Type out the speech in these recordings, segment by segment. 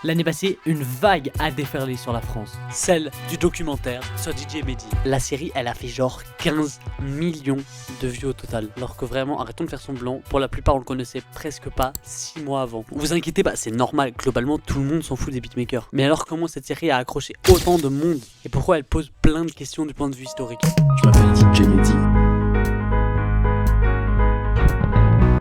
L'année passée, une vague a déferlé sur la France. Celle du documentaire sur DJ Mehdi. La série, elle a fait genre 15 millions de vues au total. Alors que vraiment, arrêtons de faire semblant. Pour la plupart, on le connaissait presque pas 6 mois avant. Vous inquiétez pas, c'est normal. Globalement, tout le monde s'en fout des beatmakers. Mais alors, comment cette série a accroché autant de monde? Et pourquoi elle pose plein de questions du point de vue historique? Je m'appelle DJ Mehdi.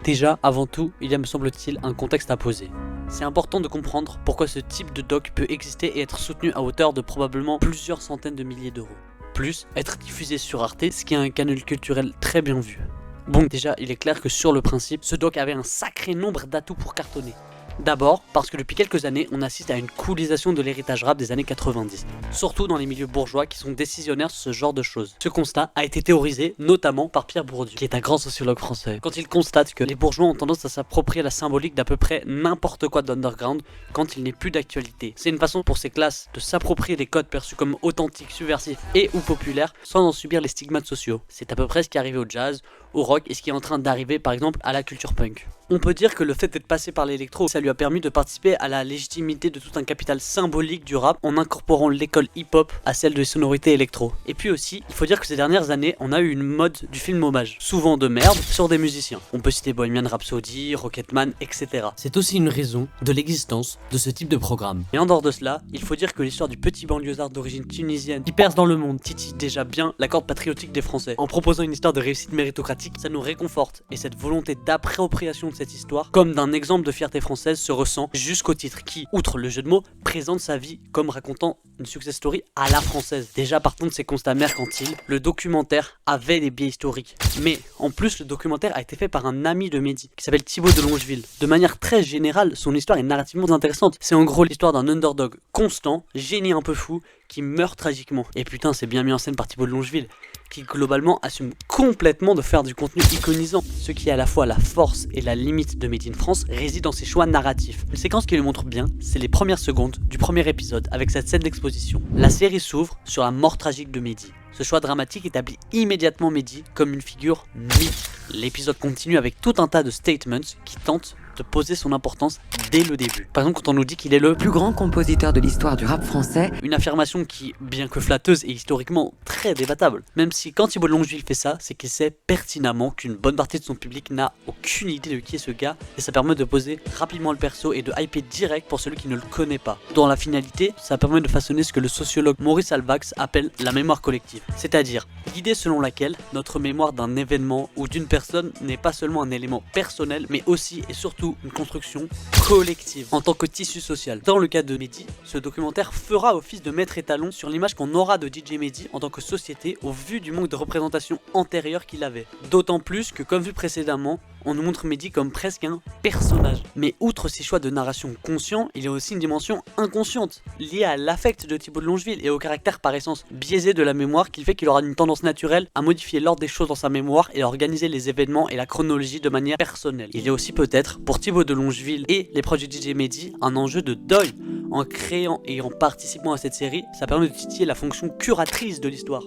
Déjà, avant tout, il y a, me semble-t-il, un contexte à poser. C'est important de comprendre pourquoi ce type de doc peut exister et être soutenu à hauteur de probablement plusieurs centaines de milliers d'euros. Plus, être diffusé sur Arte, ce qui est un canal culturel très bien vu. Bon, déjà, il est clair que sur le principe, ce doc avait un sacré nombre d'atouts pour cartonner. D'abord, parce que depuis quelques années, on assiste à une coolisation de l'héritage rap des années 90, surtout dans les milieux bourgeois qui sont décisionnaires sur ce genre de choses. Ce constat a été théorisé notamment par Pierre Bourdieu, qui est un grand sociologue français, quand il constate que les bourgeois ont tendance à s'approprier la symbolique d'à peu près n'importe quoi d'underground quand il n'est plus d'actualité. C'est une façon pour ces classes de s'approprier des codes perçus comme authentiques, subversifs et ou populaires sans en subir les stigmates sociaux. C'est à peu près ce qui est arrivé au jazz, au rock et ce qui est en train d'arriver par exemple à la culture punk. On peut dire que le fait d'être passé par l'électro, ça lui a permis de participer à la légitimité de tout un capital symbolique du rap en incorporant l'école hip-hop à celle de sonorités électro. Et puis aussi, il faut dire que ces dernières années, on a eu une mode du film hommage, souvent de merde, sur des musiciens. On peut citer Bohemian Rhapsody, Rocketman, etc. C'est aussi une raison de l'existence de ce type de programme. Et en dehors de cela, il faut dire que l'histoire du petit banlieusard d'origine tunisienne qui perce dans le monde titille déjà bien la corde patriotique des Français. En proposant une histoire de réussite méritocratique, ça nous réconforte et cette volonté d'appropriation de cette histoire, comme d'un exemple de fierté française, se ressent jusqu'au titre qui, outre le jeu de mots, présente sa vie comme racontant une success story à la française. Déjà partant de ses constats mercantiles, le documentaire avait des biais historiques. Mais en plus, le documentaire a été fait par un ami de Mehdi, qui s'appelle Thibaut de Longeville. De manière très générale, son histoire est narrativement intéressante. C'est en gros l'histoire d'un underdog constant, génie un peu fou, qui meurt tragiquement. Et putain, c'est bien mis en scène par Thibaut de Longeville, qui globalement assume complètement de faire du contenu iconisant. Ce qui est à la fois la force et la limite de Made in France réside dans ses choix narratifs. Une séquence qui le montre bien, c'est les premières secondes du premier épisode avec cette scène d'exposition. La série s'ouvre sur la mort tragique de Mehdi. Ce choix dramatique établit immédiatement Mehdi comme une figure mythique. L'épisode continue avec tout un tas de statements qui tentent de poser son importance dès le début. Par exemple, quand on nous dit qu'il est le plus grand compositeur de l'histoire du rap français, une affirmation qui, bien que flatteuse, est historiquement très débattable. Même si quand Thibaut de Longeville fait ça, c'est qu'il sait pertinemment qu'une bonne partie de son public n'a aucune idée de qui est ce gars, et ça permet de poser rapidement le perso et de hyper direct pour celui qui ne le connaît pas. Dans la finalité, ça permet de façonner ce que le sociologue Maurice Alvax appelle la mémoire collective, c'est-à-dire l'idée selon laquelle notre mémoire d'un événement ou d'une personne n'est pas seulement un élément personnel, mais aussi et surtout une construction collective en tant que tissu social. Dans le cas de Mehdi, ce documentaire fera office de maître étalon sur l'image qu'on aura de DJ Mehdi en tant que société au vu du manque de représentation antérieure qu'il avait. D'autant plus que, comme vu précédemment, on nous montre Mehdi comme presque un personnage. Mais outre ces choix de narration conscients, il y a aussi une dimension inconsciente, liée à l'affect de Thibaut de Longeville et au caractère par essence biaisé de la mémoire qui fait qu'il aura une tendance naturelle à modifier l'ordre des choses dans sa mémoire et à organiser les événements et la chronologie de manière personnelle. Il y a aussi peut-être, pour Thibaut de Longeville et les proches de DJ Mehdi, un enjeu de deuil. En créant et en participant à cette série, ça permet de titiller la fonction curatrice de l'histoire.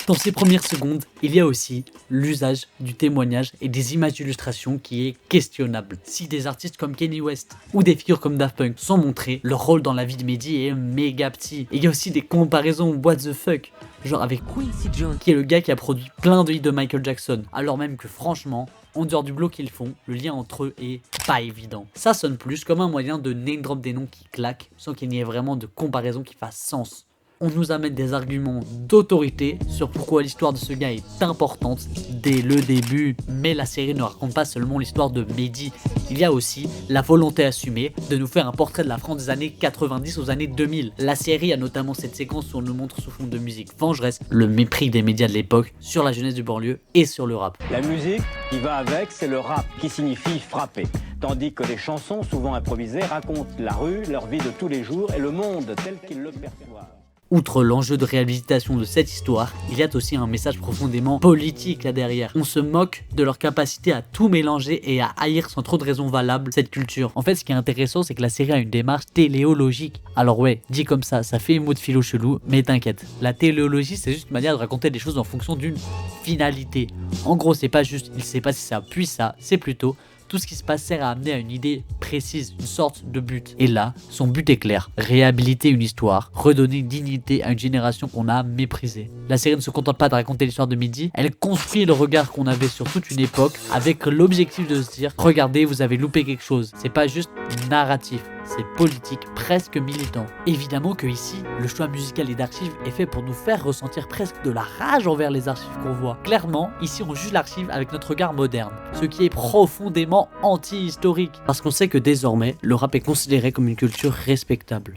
Dans ces premières secondes, il y a aussi l'usage du témoignage et des images d'illustration qui est questionnable. Si des artistes comme Kanye West ou des figures comme Daft Punk sont montrés, leur rôle dans la vie de Mehdi est méga petit. Et il y a aussi des comparaisons what the fuck, genre avec Quincy Jones, qui est le gars qui a produit plein de hits de Michael Jackson, alors même que franchement, en dehors du bloc qu'ils font, le lien entre eux est pas évident. Ça sonne plus comme un moyen de name drop des noms qui claquent, sans qu'il n'y ait vraiment de comparaison qui fasse sens. On nous amène des arguments d'autorité sur pourquoi l'histoire de ce gars est importante dès le début. Mais la série ne raconte pas seulement l'histoire de Mehdi. Il y a aussi la volonté assumée de nous faire un portrait de la France des années 90 aux années 2000. La série a notamment cette séquence où on nous montre sous fond de musique vengeresse le mépris des médias de l'époque sur la jeunesse du banlieue et sur le rap. La musique qui va avec, c'est le rap, qui signifie frapper. Tandis que les chansons, souvent improvisées, racontent la rue, leur vie de tous les jours et le monde tel qu'ils le perçoivent. Outre l'enjeu de réhabilitation de cette histoire, il y a aussi un message profondément politique là derrière. On se moque de leur capacité à tout mélanger et à haïr sans trop de raisons valables cette culture. En fait, ce qui est intéressant, c'est que la série a une démarche téléologique. Alors ouais, dit comme ça fait mot de philo chelou, mais t'inquiète. La téléologie, c'est juste une manière de raconter des choses en fonction d'une finalité. En gros, c'est pas juste il sait pas si ça puis ça, c'est plutôt Tout ce qui se passe sert à amener à une idée précise, une sorte de but. Et là, son but est clair, réhabiliter une histoire, redonner une dignité à une génération qu'on a méprisée. La série ne se contente pas de raconter l'histoire de Mehdi, elle construit le regard qu'on avait sur toute une époque avec l'objectif de se dire « Regardez, vous avez loupé quelque chose ». C'est pas juste narratif, c'est politique, presque militant. Évidemment que ici, le choix musical et d'archives est fait pour nous faire ressentir presque de la rage envers les archives qu'on voit. Clairement, ici on juge l'archive avec notre regard moderne, ce qui est profondément anti-historique. Parce qu'on sait que désormais, le rap est considéré comme une culture respectable.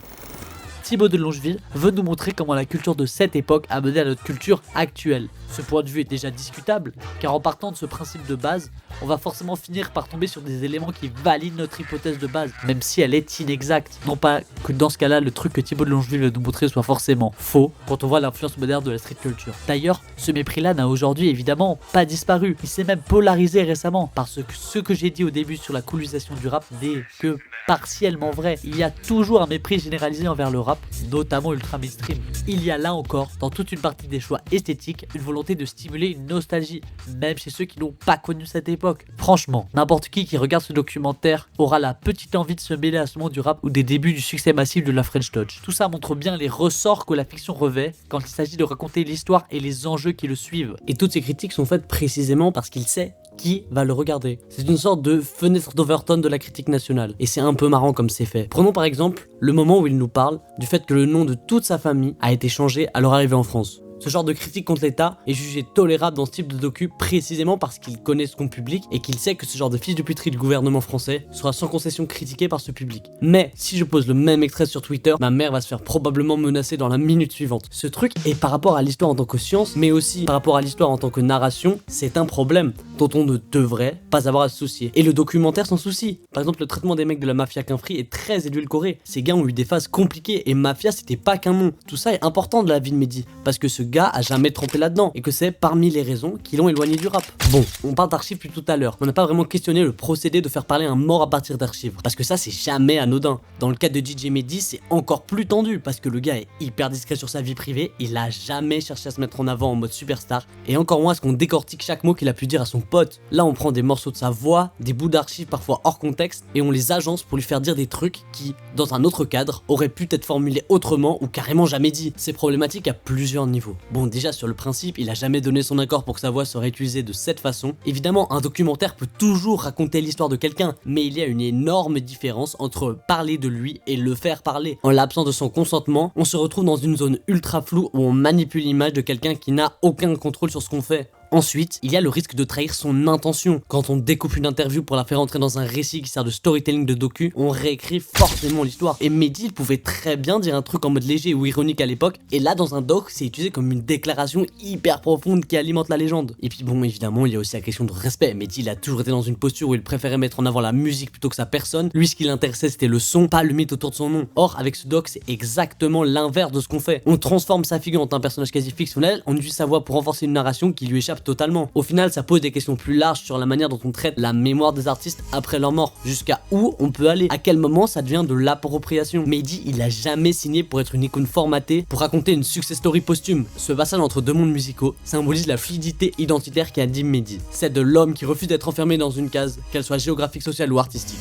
Thibaut de Longeville veut nous montrer comment la culture de cette époque a mené à notre culture actuelle. Ce point de vue est déjà discutable, car en partant de ce principe de base, on va forcément finir par tomber sur des éléments qui valident notre hypothèse de base, même si elle est inexacte. Non pas que dans ce cas-là, le truc que Thibaut de Longeville veut nous montrer soit forcément faux, quand on voit l'influence moderne de la street culture. D'ailleurs, ce mépris-là n'a aujourd'hui évidemment pas disparu, il s'est même polarisé récemment, parce que ce que j'ai dit au début sur la colonisation du rap n'est que partiellement vrai. Il y a toujours un mépris généralisé envers le rap, notamment ultra mainstream. Il y a là encore, dans toute une partie des choix esthétiques, une volonté de stimuler une nostalgie, même chez ceux qui n'ont pas connu cette époque. Franchement, n'importe qui regarde ce documentaire aura la petite envie de se mêler à ce monde du rap ou des débuts du succès massif de la French Touch. Tout ça montre bien les ressorts que la fiction revêt quand il s'agit de raconter l'histoire et les enjeux qui le suivent. Et toutes ces critiques sont faites précisément parce qu'il sait qui va le regarder. C'est une sorte de fenêtre d'Overton de la critique nationale. Et c'est un peu marrant comme c'est fait. Prenons par exemple le moment où il nous parle du fait que le nom de toute sa famille a été changé à leur arrivée en France. Ce genre de critique contre l'État est jugé tolérable dans ce type de docu précisément parce qu'il connaît son public et qu'il sait que ce genre de fils de puterie du gouvernement français sera sans concession critiqué par ce public. Mais si je pose le même extrait sur Twitter, ma mère va se faire probablement menacer dans la minute suivante. Ce truc est par rapport à l'histoire en tant que science, mais aussi par rapport à l'histoire en tant que narration, c'est un problème dont on ne devrait pas avoir à se soucier. Et le documentaire s'en soucie. Par exemple, le traitement des mecs de la mafia Quinfri est très édulcoré. Ces gars ont eu des phases compliquées et mafia c'était pas qu'un nom. Tout ça est important de la vie de Mehdi parce que ce gars a jamais trempé là-dedans et que c'est parmi les raisons qui l'ont éloigné du rap. Bon, on parle d'archives depuis tout à l'heure. On n'a pas vraiment questionné le procédé de faire parler un mort à partir d'archives parce que ça c'est jamais anodin. Dans le cas de DJ Mehdi, c'est encore plus tendu parce que le gars est hyper discret sur sa vie privée, il a jamais cherché à se mettre en avant en mode superstar et encore moins à ce qu'on décortique chaque mot qu'il a pu dire à son pote. Là on prend des morceaux de sa voix, des bouts d'archives parfois hors contexte et on les agence pour lui faire dire des trucs qui, dans un autre cadre, auraient pu être formulés autrement ou carrément jamais dit. C'est problématique à plusieurs niveaux. Bon, déjà sur le principe, il a jamais donné son accord pour que sa voix soit utilisée de cette façon. Évidemment, un documentaire peut toujours raconter l'histoire de quelqu'un, mais il y a une énorme différence entre parler de lui et le faire parler. En l'absence de son consentement, on se retrouve dans une zone ultra floue où on manipule l'image de quelqu'un qui n'a aucun contrôle sur ce qu'on fait. Ensuite, il y a le risque de trahir son intention. Quand on découpe une interview pour la faire entrer dans un récit qui sert de storytelling de docu, on réécrit forcément l'histoire. Et Mehdi, il pouvait très bien dire un truc en mode léger ou ironique à l'époque, et là dans un doc, c'est utilisé comme une déclaration hyper profonde qui alimente la légende. Et puis bon, évidemment, il y a aussi la question de respect. Mehdi, il a toujours été dans une posture où il préférait mettre en avant la musique plutôt que sa personne. Lui, ce qui l'intéressait, c'était le son, pas le mythe autour de son nom. Or, avec ce doc, c'est exactement l'inverse de ce qu'on fait. On transforme sa figure en un personnage quasi fictionnel, on utilise sa voix pour renforcer une narration qui lui échappe totalement. Au final, ça pose des questions plus larges sur la manière dont on traite la mémoire des artistes après leur mort. Jusqu'à où on peut aller, à quel moment ça devient de l'appropriation. Mehdi, il a jamais signé pour être une icône formatée, pour raconter une success story posthume. Ce passage entre deux mondes musicaux symbolise la fluidité identitaire qui anime Mehdi. C'est de l'homme qui refuse d'être enfermé dans une case, qu'elle soit géographique, sociale ou artistique.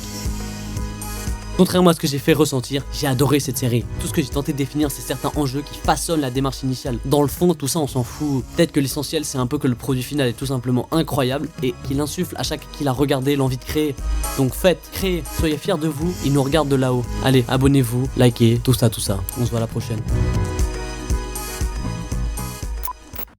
Contrairement à ce que j'ai fait ressentir, j'ai adoré cette série. Tout ce que j'ai tenté de définir, c'est certains enjeux qui façonnent la démarche initiale. Dans le fond, tout ça on s'en fout. Peut-être que l'essentiel c'est un peu que le produit final est tout simplement incroyable et qu'il insuffle à chaque qui l'a regardé l'envie de créer. Donc faites, créez, soyez fiers de vous, ils nous regardent de là-haut. Allez, abonnez-vous, likez, tout ça. On se voit à la prochaine.